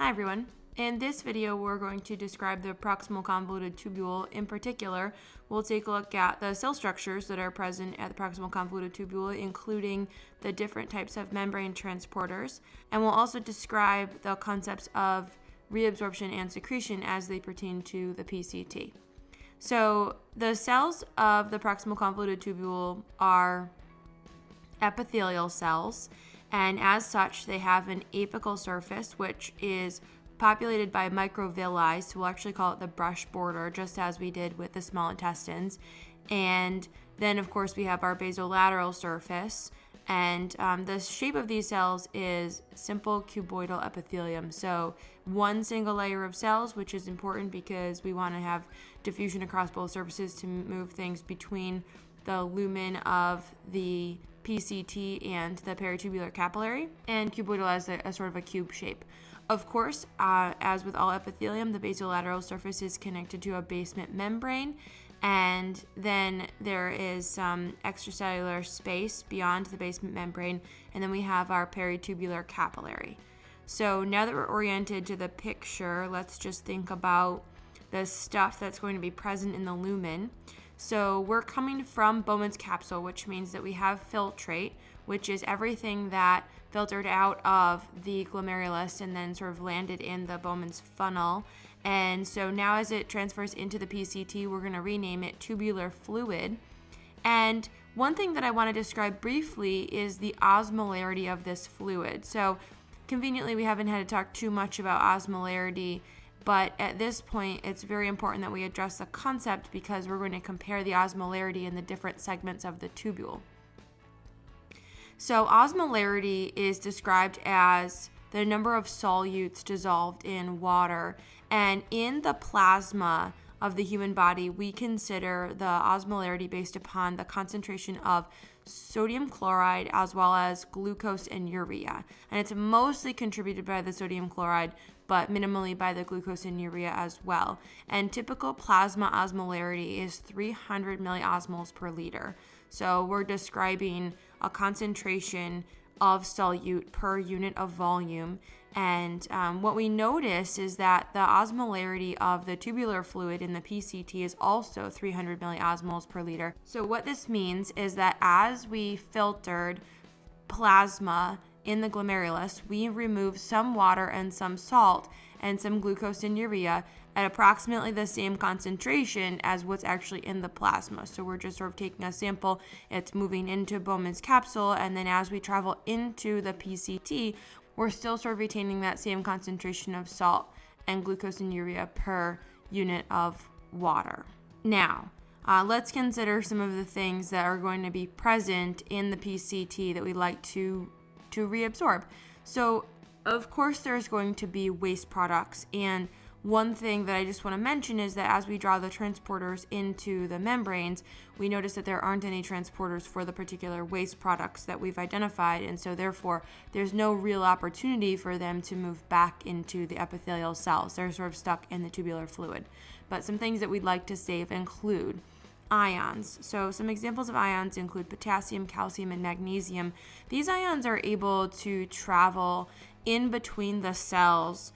Hi everyone. In this video, we're going to describe the proximal convoluted tubule. In particular, we'll take a look at the cell structures that are present at the proximal convoluted tubule, including the different types of membrane transporters. And we'll also describe the concepts of reabsorption and secretion as they pertain to the PCT. So the cells of the proximal convoluted tubule are epithelial cells, and as such, they have an apical surface, which is populated by microvilli, so we'll actually call it the brush border, just as we did with the small intestines. And then, of course, we have our basolateral surface, and the shape of these cells is simple cuboidal epithelium. So one single layer of cells, which is important because we want to have diffusion across both surfaces to move things between the lumen of the PCT and the peritubular capillary, and cuboidal as a sort of a cube shape. Of course, as with all epithelium, the basolateral surface is connected to a basement membrane, and then there is some extracellular space beyond the basement membrane, and then we have our peritubular capillary. So now that we're oriented to the picture, let's just think about the stuff that's going to be present in the lumen. So we're coming from Bowman's capsule, which means that we have filtrate, which is everything that filtered out of the glomerulus and then sort of landed in the Bowman's funnel. And so now as it transfers into the PCT, we're going to rename it tubular fluid. And one thing that I want to describe briefly is the osmolarity of this fluid. So conveniently, we haven't had to talk too much about osmolarity, but at this point, it's very important that we address the concept because we're going to compare the osmolarity in the different segments of the tubule. So osmolarity is described as the number of solutes dissolved in water. And in the plasma of the human body, we consider the osmolarity based upon the concentration of sodium chloride as well as glucose and urea. And it's mostly contributed by the sodium chloride, but minimally by the glucose and urea as well. And typical plasma osmolarity is 300 milliosmoles per liter. So we're describing a concentration of solute per unit of volume. And what we notice is that the osmolarity of the tubular fluid in the PCT is also 300 milliosmoles per liter. So what this means is that as we filtered plasma in the glomerulus, we remove some water and some salt and some glucose and urea at approximately the same concentration as what's actually in the plasma. So we're just sort of taking a sample, it's moving into Bowman's capsule, and then as we travel into the PCT, we're still sort of retaining that same concentration of salt and glucose and urea per unit of water. Now, let's consider some of the things that are going to be present in the PCT that we'd like to reabsorb. So, of course, there's going to be waste products, and one thing that I just want to mention is that as we draw the transporters into the membranes, we notice that there aren't any transporters for the particular waste products that we've identified, and so therefore there's no real opportunity for them to move back into the epithelial cells. They're sort of stuck in the tubular fluid. But some things that we'd like to save include ions. So some examples of ions include potassium, calcium, and magnesium. These ions are able to travel in between the cells.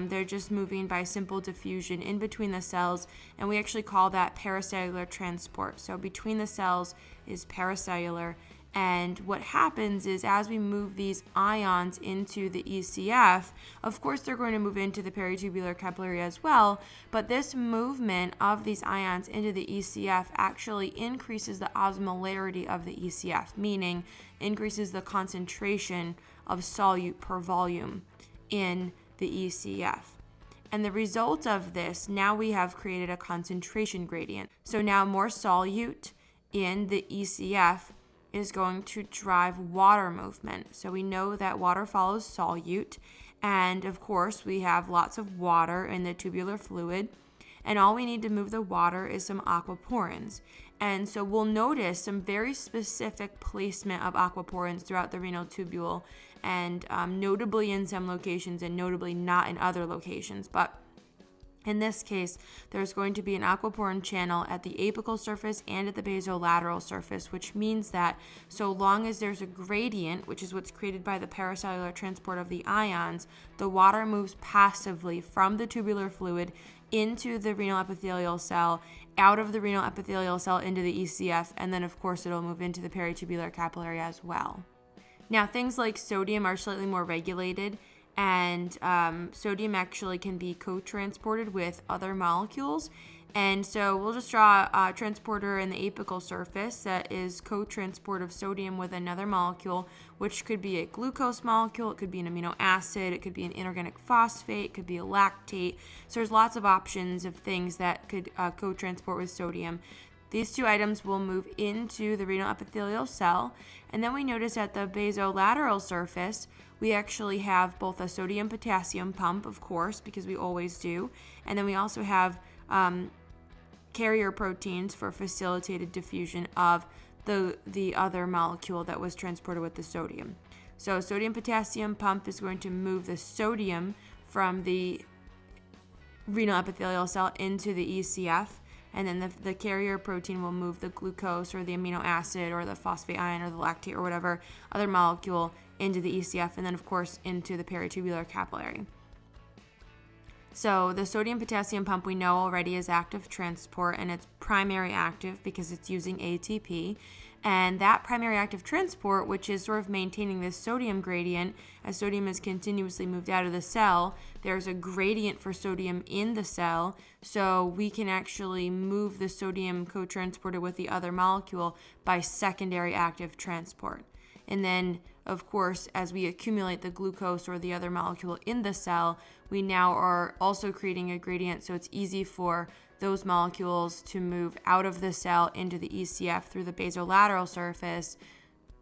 They're just moving by simple diffusion in between the cells, and we actually call that paracellular transport. So between the cells is paracellular, and what happens is as we move these ions into the ECF, of course they're going to move into the peritubular capillary as well, but this movement of these ions into the ECF actually increases the osmolarity of the ECF, meaning increases the concentration of solute per volume in the ECF. And the result of this, now we have created a concentration gradient. So now more solute in the ECF is going to drive water movement. So we know that water follows solute, and of course we have lots of water in the tubular fluid, and all we need to move the water is some aquaporins. And so we'll notice some very specific placement of aquaporins throughout the renal tubule, and notably in some locations and notably not in other locations. But In this case, there's going to be an aquaporin channel at the apical surface and at the basolateral surface, which means that so long as there's a gradient, which is what's created by the paracellular transport of the ions, the water moves passively from the tubular fluid into the renal epithelial cell, out of the renal epithelial cell into the ECF, and then of course it'll move into the peritubular capillary as well. Now, things like sodium are slightly more regulated, and sodium actually can be co-transported with other molecules. And so we'll just draw a transporter in the apical surface that is co-transport of sodium with another molecule, which could be a glucose molecule, it could be an amino acid, it could be an inorganic phosphate, it could be a lactate. So there's lots of options of things that could co-transport with sodium. These two items will move into the renal epithelial cell, and then we notice at the basolateral surface, we actually have both a sodium-potassium pump, of course, because we always do, and then we also have carrier proteins for facilitated diffusion of the other molecule that was transported with the sodium. So sodium-potassium pump is going to move the sodium from the renal epithelial cell into the ECF, and then the carrier protein will move the glucose or the amino acid or the phosphate ion or the lactate or whatever other molecule into the ECF, and then of course into the peritubular capillary. So the sodium-potassium pump we know already is active transport, and it's primary active because it's using ATP. And that primary active transport, which is sort of maintaining this sodium gradient, as sodium is continuously moved out of the cell, there's a gradient for sodium in the cell, so we can actually move the sodium co-transported with the other molecule by secondary active transport. And then, of course, as we accumulate the glucose or the other molecule in the cell, we now are also creating a gradient, so it's easy for those molecules to move out of the cell into the ECF through the basolateral surface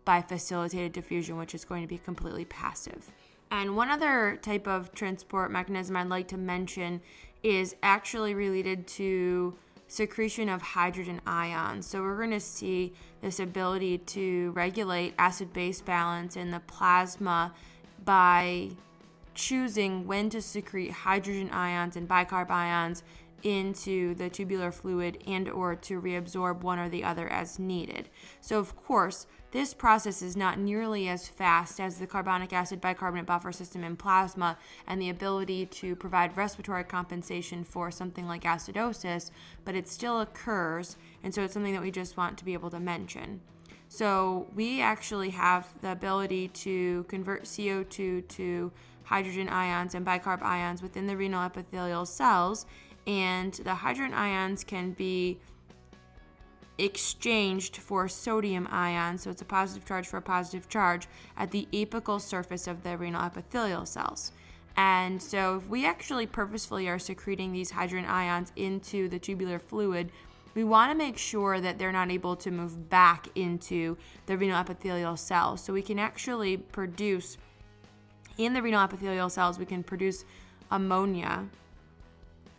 by facilitated diffusion, which is going to be completely passive. And one other type of transport mechanism I'd like to mention is actually related to secretion of hydrogen ions. So we're going to see this ability to regulate acid-base balance in the plasma by choosing when to secrete hydrogen ions and bicarb ions into the tubular fluid and or to reabsorb one or the other as needed. So of course, this process is not nearly as fast as the carbonic acid bicarbonate buffer system in plasma and the ability to provide respiratory compensation for something like acidosis, but it still occurs, and so it's something that we just want to be able to mention. So we actually have the ability to convert CO2 to hydrogen ions and bicarb ions within the renal epithelial cells, and the hydrogen ions can be exchanged for sodium ions, so it's a positive charge for a positive charge at the apical surface of the renal epithelial cells. And so if we actually purposefully are secreting these hydrogen ions into the tubular fluid, we want to make sure that they're not able to move back into the renal epithelial cells. So we can actually produce, in the renal epithelial cells, we can produce ammonia,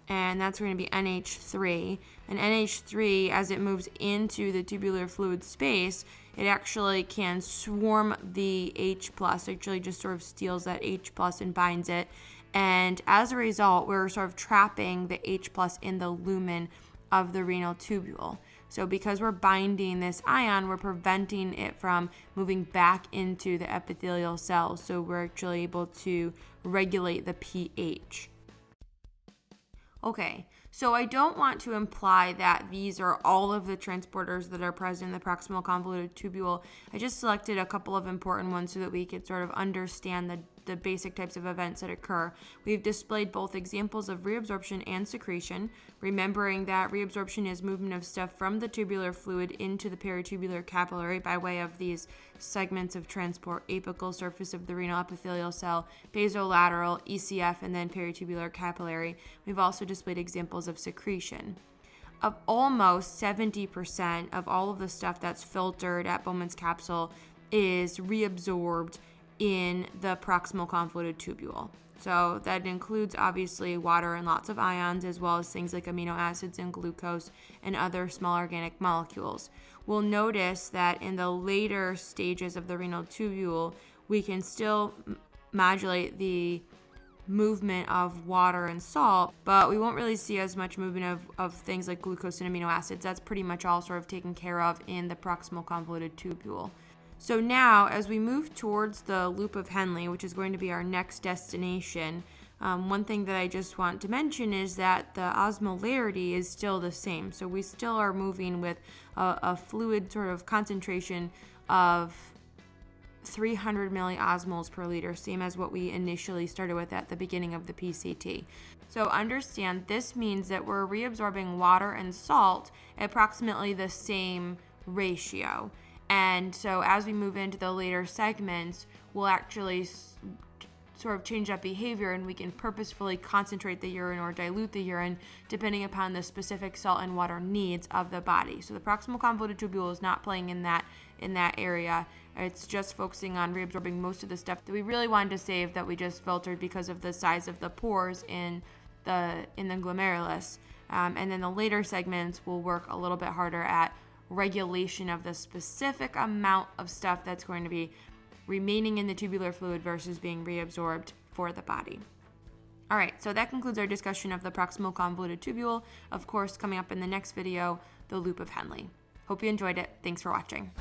and that's going to be NH3. And NH3, as it moves into the tubular fluid space, it actually can swarm the H+, actually just sort of steals that H+ and binds it. And as a result, we're sort of trapping the H+ in the lumen of the renal tubule. So because we're binding this ion, we're preventing it from moving back into the epithelial cells. So we're actually able to regulate the pH. Okay, so I don't want to imply that these are all of the transporters that are present in the proximal convoluted tubule. I just selected a couple of important ones so that we could sort of understand the basic types of events that occur. We've displayed both examples of reabsorption and secretion, remembering that reabsorption is movement of stuff from the tubular fluid into the peritubular capillary by way of these segments of transport: apical surface of the renal epithelial cell, basolateral, ECF, and then peritubular capillary. We've also displayed examples of secretion. Of almost 70% of all of the stuff that's filtered at Bowman's capsule is reabsorbed in the proximal convoluted tubule. So that includes obviously water and lots of ions, as well as things like amino acids and glucose and other small organic molecules. We'll notice that in the later stages of the renal tubule, we can still modulate the movement of water and salt, but we won't really see as much movement of things like glucose and amino acids. That's pretty much all sort of taken care of in the proximal convoluted tubule. So now, as we move towards the loop of Henle, which is going to be our next destination, one thing that I just want to mention is that the osmolarity is still the same. So we still are moving with a fluid sort of concentration of 300 milliosmoles per liter, same as what we initially started with at the beginning of the PCT. So understand this means that we're reabsorbing water and salt at approximately the same ratio. And so as we move into the later segments, we'll actually sort of change that behavior, and we can purposefully concentrate the urine or dilute the urine depending upon the specific salt and water needs of the body. So the proximal convoluted tubule is not playing in that area. It's just focusing on reabsorbing most of the stuff that we really wanted to save that we just filtered because of the size of the pores in the glomerulus. And then the later segments will work a little bit harder at regulation of the specific amount of stuff that's going to be remaining in the tubular fluid versus being reabsorbed for the body. All right, so that concludes our discussion of the proximal convoluted tubule. Of course, coming up in the next video, the loop of Henle. Hope you enjoyed it. Thanks for watching.